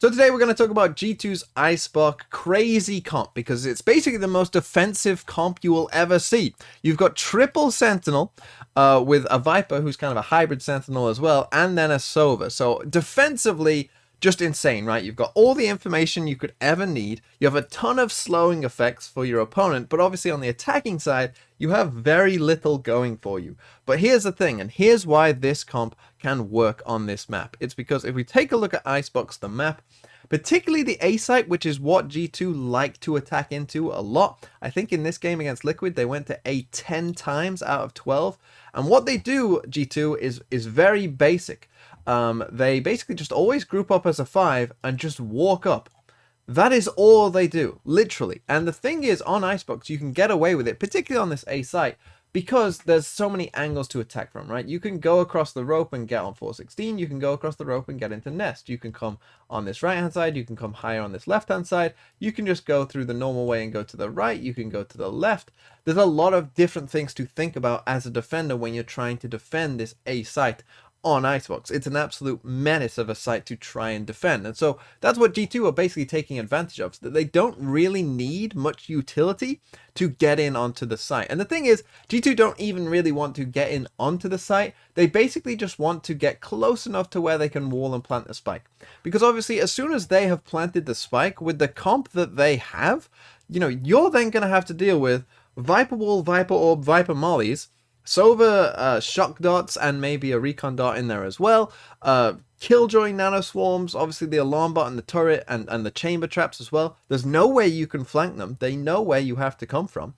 So today we're going to talk about G2's Icebox crazy comp because it's basically the most defensive comp you will ever see. You've got triple Sentinel with a Viper who's kind of a hybrid Sentinel as well, and then a Sova. So defensively, just insane, right? You've got all the information you could ever need. You have a ton of slowing effects for your opponent, but obviously on the attacking side, you have very little going for you. But here's the thing, and here's why this comp can work on this map. It's because if we take a look at Icebox, the map, particularly the A site, which is what G2 like to attack into a lot. I think in this game against Liquid, they went to A 10 times out of 12. And what they do, G2, is very basic. They basically just always group up as a 5 and just walk up. That is all they do, literally. And the thing is, on Icebox, you can get away with it, particularly on this A site, because there's so many angles to attack from, right? You can go across the rope and get on 416. You can go across the rope and get into nest. You can come on this right-hand side. You can come higher on this left-hand side. You can just go through the normal way and go to the right. You can go to the left. There's a lot of different things to think about as a defender when you're trying to defend this A site on Icebox. It's an absolute menace of a site to try and defend. And so that's what G2 are basically taking advantage of, that they don't really need much utility to get in onto the site. And the thing is, G2 don't even really want to get in onto the site. They basically just want to get close enough to where they can wall and plant the spike. Because obviously, as soon as they have planted the spike with the comp that they have, you know, you're then going to have to deal with Viper Wall, Viper Orb, Viper Mollies, Sova shock dots, and maybe a recon dot in there as well. Killjoy nano swarms, obviously the alarm bot and the turret and the chamber traps as well. There's no way you can flank them. They know where you have to come from.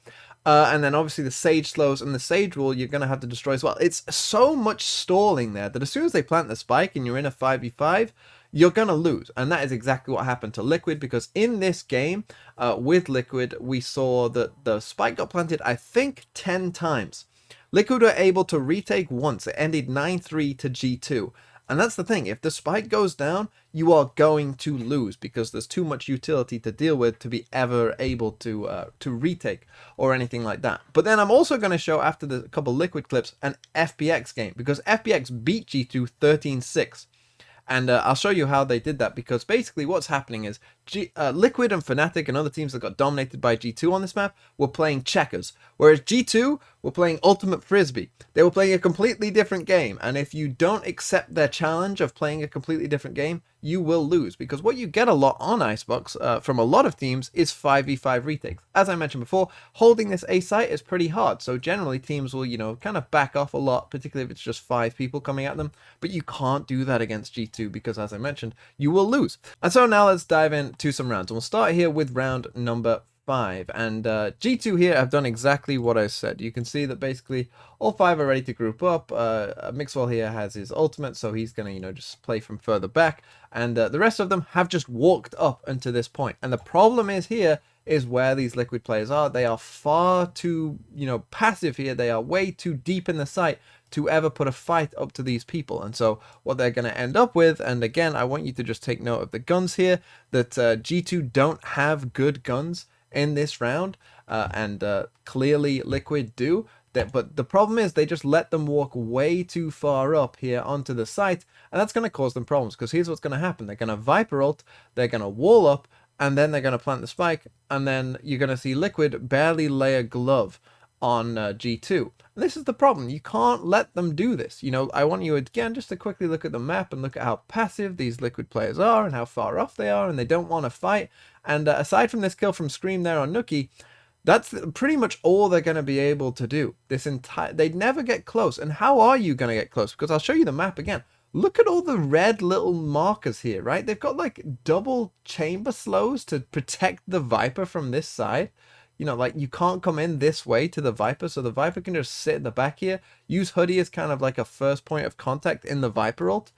And then obviously the Sage slows and the Sage wall you're going to have to destroy as well. It's so much stalling there that as soon as they plant the spike and you're in a 5v5, you're going to lose. And that is exactly what happened to Liquid, because in this game with Liquid, we saw that the spike got planted, I think, 10 times. Liquid were able to retake once. It ended 9-3 to G2. And that's the thing. If the spike goes down, you are going to lose because there's too much utility to deal with to be ever able to retake or anything like that. But then I'm also going to show, after the couple Liquid clips, an FPX game, because FPX beat G2 13-6. And I'll show you how they did that, because basically what's happening is Liquid and Fnatic and other teams that got dominated by G2 on this map were playing checkers, whereas G2 were playing ultimate frisbee. They were playing a completely different game, and if you don't accept their challenge of playing a completely different game, you will lose, because what you get a lot on Icebox from a lot of teams is 5v5 retakes. As I mentioned before, holding this A site is pretty hard, so generally teams will, you know, kind of back off a lot, particularly if it's just 5 people coming at them, but you can't do that against G2 because, as I mentioned, you will lose. And so now let's dive into some rounds, and we'll start here with round number 5, and G2 here have done exactly what I said. You can see that basically all 5 are ready to group up. Mixwell here has his ultimate, so he's gonna, you know, just play from further back, and the rest of them have just walked up until this point. And the problem is here is where these Liquid players are. They are far too, you know, passive here. They are way too deep in the site to ever put a fight up to these people. And so what they're going to end up with, and again, I want you to just take note of the guns here, that G2 don't have good guns in this round, and clearly Liquid do. But the problem is they just let them walk way too far up here onto the site, and that's going to cause them problems, because here's what's going to happen. They're going to Viper ult, they're going to wall up, and then they're going to plant the spike, and then you're going to see Liquid barely lay a glove on G2. And this is the problem. You can't let them do this. You know, I want you again just to quickly look at the map and look at how passive these Liquid players are and how far off they are, and they don't want to fight. And aside from this kill from Scream there on Nuki, that's pretty much all they're going to be able to do. They never get close. And how are you going to get close? Because I'll show you the map again. Look at all the red little markers here, right? They've got like double chamber slows to protect the Viper from this side. You know, like, you can't come in this way to the Viper, so the Viper can just sit in the back here. Use Hoodie as kind of like a first point of contact in the Viper ult.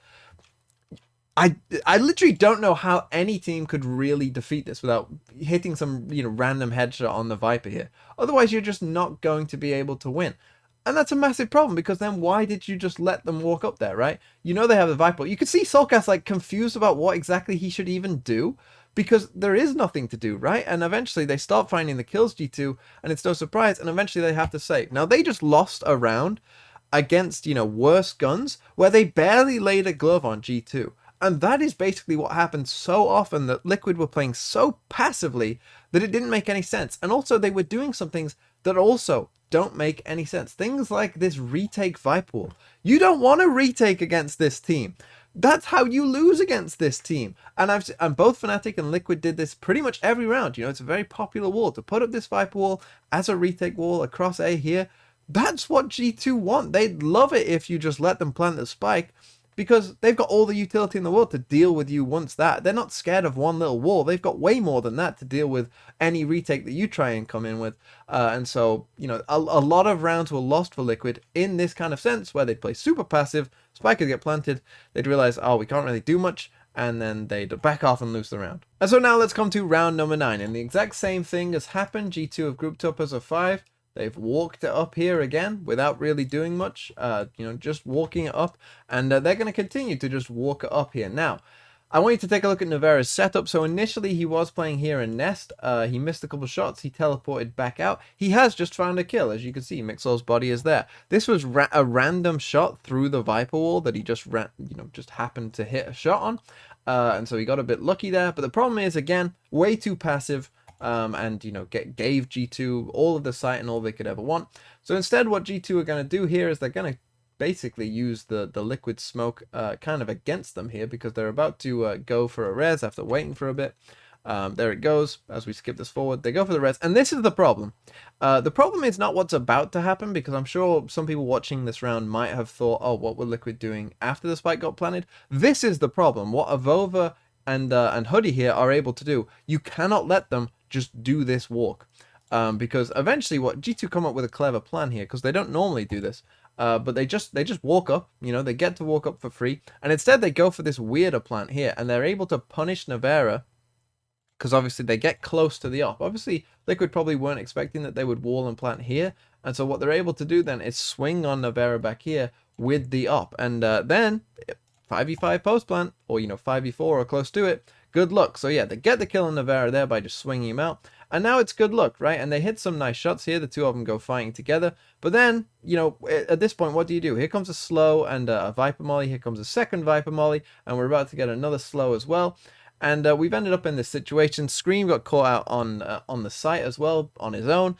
I literally don't know how any team could really defeat this without hitting some, you know, random headshot on the Viper here. Otherwise, you're just not going to be able to win. And that's a massive problem, because then why did you just let them walk up there, right? You know they have the Viper. You could see Soulcast like confused about what exactly he should even do, because there is nothing to do, right? And eventually they start finding the kills, G2, and it's no surprise, and eventually they have to save. Now, they just lost a round against, you know, worse guns, where they barely laid a glove on G2. And that is basically what happened so often, that Liquid were playing so passively that it didn't make any sense. And also they were doing some things that also don't make any sense. Things like this retake Viper wall. You don't want to retake against this team. That's how you lose against this team. And both Fnatic and Liquid did this pretty much every round. You know, it's a very popular wall. To put up this Viper wall as a retake wall across A here, that's what G2 want. They'd love it if you just let them plant the spike, because they've got all the utility in the world to deal with you once that. They're not scared of one little wall. They've got way more than that to deal with any retake that you try and come in with. And so, you know, a lot of rounds were lost for Liquid in this kind of sense, where they'd play super passive, spike would get planted, they'd realize, oh, we can't really do much, and then they'd back off and lose the round. And so now let's come to round number 9, and the exact same thing has happened. G2 have grouped up as a 5. They've walked it up here again without really doing much, you know, just walking it up. And they're going to continue to just walk it up here. Now, I want you to take a look at Navera's setup. So initially he was playing here in Nest. He missed a couple of shots. He teleported back out. He has just found a kill. As you can see, Mixwell's body is there. This was a random shot through the Viper wall that he just just happened to hit a shot on. And so he got a bit lucky there. But the problem is, again, way too passive. And, you know, gave G2 all of the sight and all they could ever want. So instead, what G2 are going to do here is they're going to basically use the liquid smoke kind of against them here, because they're about to go for a res after waiting for a bit. There it goes. As we skip this forward, they go for the res. And this is the problem. The problem is not what's about to happen, because I'm sure some people watching this round might have thought, oh, what were Liquid doing after the spike got planted? This is the problem. What Avova and Hoodie here are able to do. You cannot let them just do this walk, because eventually what G2 come up with a clever plan here, because they don't normally do this, but they just walk up, you know, they get to walk up for free, and instead they go for this weirder plant here, and they're able to punish Navera, because obviously they get close to the op. Obviously Liquid probably weren't expecting that they would wall and plant here, and so what they're able to do then is swing on Navera back here with the op, and then 5v5 post plant, or, you know, 5v4 or close to it. Good luck. So yeah, they get the kill on Navera there by just swinging him out. And now it's good luck, right? And they hit some nice shots here. The two of them go fighting together. But then, you know, at this point, what do you do? Here comes a slow and a Viper Molly. Here comes a second Viper Molly. And we're about to get another slow as well. And we've ended up in this situation. Scream got caught out on the site as well, on his own.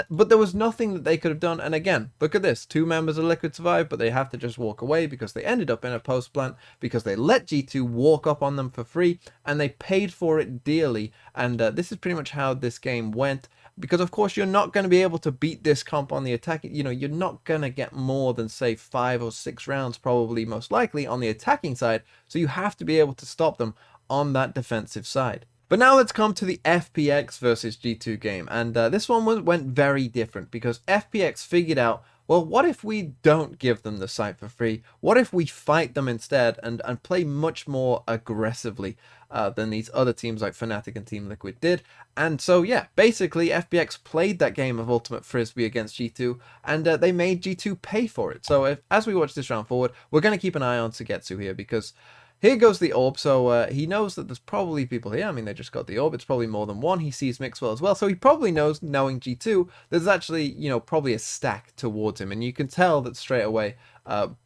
But there was nothing that they could have done. And again, look at this. 2 members of Liquid survive, but they have to just walk away because they ended up in a post plant, because they let G2 walk up on them for free, and they paid for it dearly. And this is pretty much how this game went. Because, of course, you're not going to be able to beat this comp on the attack. You know, you're not going to get more than, say, 5 or 6 rounds, probably most likely, on the attacking side. So you have to be able to stop them on that defensive side. But now let's come to the FPX versus G2 game. And this one went very different, because FPX figured out, well, what if we don't give them the site for free? What if we fight them instead and play much more aggressively than these other teams like Fnatic and Team Liquid did? And so, yeah, basically FPX played that game of Ultimate Frisbee against G2, and they made G2 pay for it. So as we watch this round forward, we're going to keep an eye on Sugetsu here, because here goes the orb. So he knows that there's probably people here. I mean, they just got the orb. It's probably more than one. He sees Mixwell as well. So he probably knows, knowing G2, there's actually, you know, probably a stack towards him. And you can tell that straight away,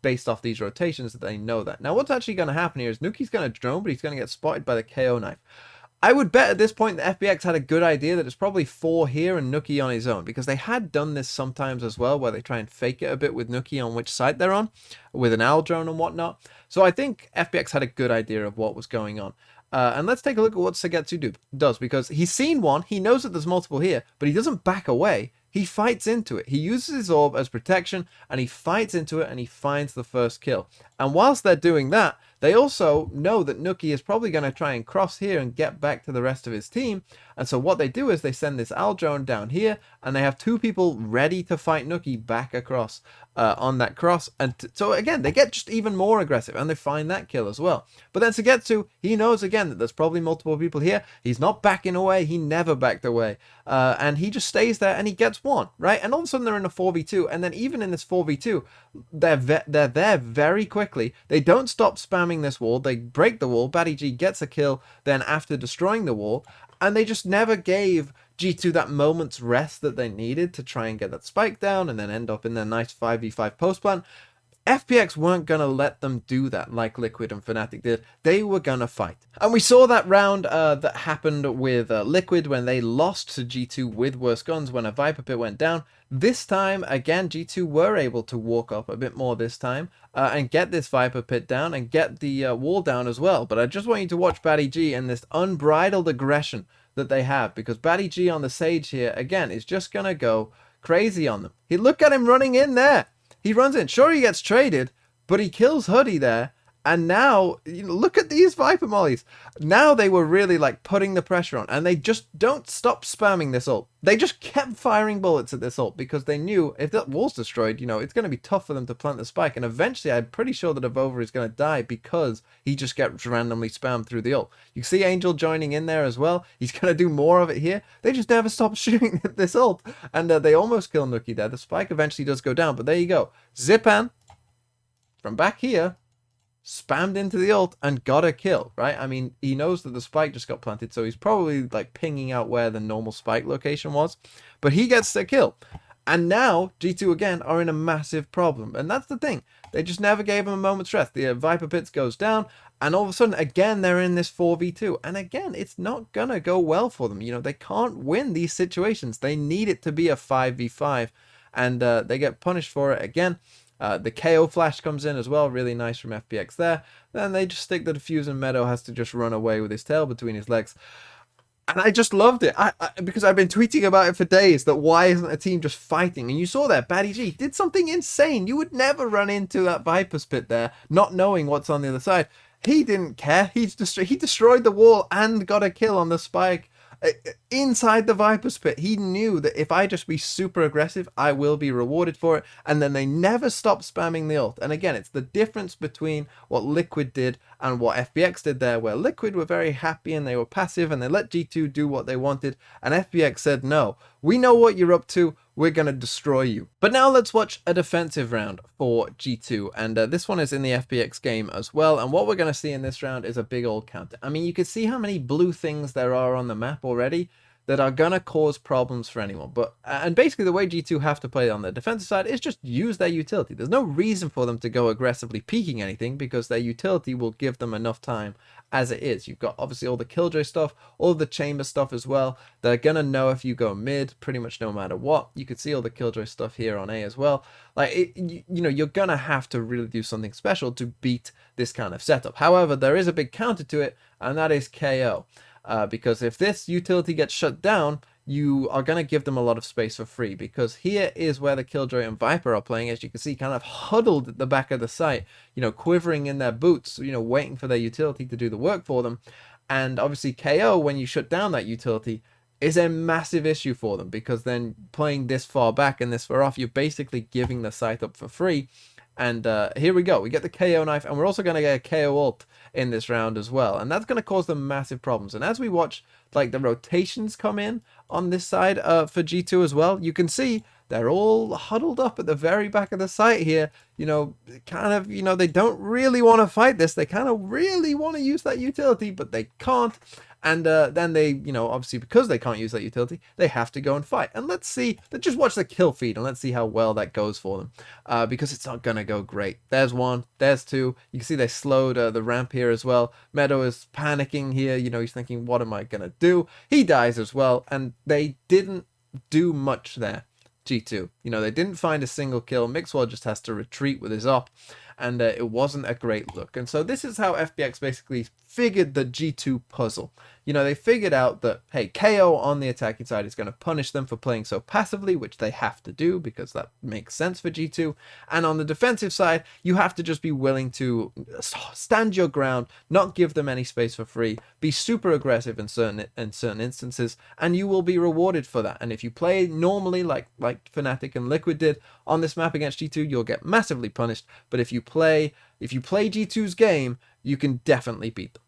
based off these rotations, that they know that. Now, what's actually going to happen here is Nuki's going to drone, but he's going to get spotted by the KO knife. I would bet at this point that FPX had a good idea that it's probably 4 here and Nuki on his own, because they had done this sometimes as well, where they try and fake it a bit with Nuki on which side they're on, with an owl drone and whatnot. So I think FPX had a good idea of what was going on. And let's take a look at what Sugetsu does, because he's seen one, he knows that there's multiple here, but he doesn't back away. He fights into it. He uses his orb as protection, and he fights into it, and he finds the first kill. And whilst they're doing that, they also know that Nuki is probably going to try and cross here and get back to the rest of his team. And so what they do is they send this owl drone down here, and they have 2 people ready to fight Nuki back across on that cross. And so again, they get just even more aggressive, and they find that kill as well. But then Sugetsu, he knows again that there's probably multiple people here. He's not backing away. He never backed away. And he just stays there, and he gets one, right? And all of a sudden they're in a 4v2. And then even in this 4v2, they're there very quickly. They don't stop spamming this wall. They break the wall. Batty G gets a kill then after destroying the wall, and they just never gave G2 that moment's rest that they needed to try and get that spike down and then end up in their nice 5v5 post plant. FPX weren't going to let them do that like Liquid and Fnatic did. They were going to fight. And we saw that round that happened with Liquid when they lost to G2 with worse guns when a Viper Pit went down. This time, again, G2 were able to walk up a bit more this time and get this Viper Pit down and get the wall down as well. But I just want you to watch Batty G and this unbridled aggression that they have, because Batty G on the Sage here, again, is just going to go crazy on them. Look at him running in there. He runs in. Sure, he gets traded, but he kills Hoodie there. And now, look at these Viper mollies. Now they were really like putting the pressure on, and they just don't stop spamming this ult. They just kept firing bullets at this ult because they knew if that wall's destroyed, it's going to be tough for them to plant the spike. And eventually, I'm pretty sure that Avova is going to die because he just gets randomly spammed through the ult. You see Angel joining in there as well. He's going to do more of it here. They just never stop shooting at this ult, and they almost kill Nuki there. The spike eventually does go down, but there you go. Zipan from back here spammed into the ult and got a kill, right? I mean, he knows that the spike just got planted, so he's probably like pinging out where the normal spike location was, but he gets the kill. And now G2 again are in a massive problem, and that's the thing. They just never gave him a moment's rest. The Viper Pits goes down, and all of a sudden again they're in this 4v2, and again it's not gonna go well for them. They can't win these situations. They need it to be a 5v5, and they get punished for it again. The KO flash comes in as well, really nice from FPX there. Then they just stick the defuse, and Meadow has to just run away with his tail between his legs. And I just loved it, because I've been tweeting about it for days, that why isn't a team just fighting? And you saw that Batty G did something insane. You would never run into that Viper's Pit there, not knowing what's on the other side. He didn't care. He destroyed the wall and got a kill on the spike inside the Viper's Pit. He knew that if I just be super aggressive, I will be rewarded for it. And then they never stopped spamming the ult. And again, it's the difference between what Liquid did and what FPX did there, where Liquid were very happy and they were passive and they let G2 do what they wanted, and FPX said, no, we know what you're up to, we're going to destroy you. But now let's watch a defensive round for G2, and this one is in the FPX game as well, and what we're going to see in this round is a big old counter. I mean, you can see how many blue things there are on the map already that are going to cause problems for anyone. And basically the way G2 have to play on the defensive side is just use their utility. There's no reason for them to go aggressively peeking anything, because their utility will give them enough time as it is. You've got obviously all the Killjoy stuff, all the chamber stuff as well. They're going to know if you go mid pretty much no matter what. You could see all the Killjoy stuff here on A as well. Like, you're going to have to really do something special to beat this kind of setup. However, there is a big counter to it, and that is KO. Because if this utility gets shut down, you are going to give them a lot of space for free, because here is where the Killjoy and Viper are playing, as you can see, kind of huddled at the back of the site, quivering in their boots, waiting for their utility to do the work for them. And obviously KO, when you shut down that utility, is a massive issue for them, because then playing this far back and this far off, you're basically giving the site up for free. And here we go. We get the KO knife, and we're also going to get a KO ult in this round as well. And that's going to cause them massive problems. And as we watch like the rotations come in on this side for G2 as well, you can see they're all huddled up at the very back of the site here. They don't really want to fight this. They kind of really want to use that utility, but they can't. And then they, obviously because they can't use that utility, they have to go and fight. And let's just watch the kill feed and let's see how well that goes for them. Because it's not going to go great. There's one, there's two. You can see they slowed the ramp here as well. Meadow is panicking here. He's thinking, what am I going to do? He dies as well. And they didn't do much there. G2, they didn't find a single kill. Mixwell just has to retreat with his op, and it wasn't a great look. And so this is how FPX basically figured the G2 puzzle. They figured out that, hey, KO on the attacking side is going to punish them for playing so passively, which they have to do because that makes sense for G2. And on the defensive side, you have to just be willing to stand your ground, not give them any space for free, be super aggressive in certain instances, and you will be rewarded for that. And if you play normally like Fnatic and Liquid did on this map against G2, you'll get massively punished. But if you play G2's game, you can definitely beat them.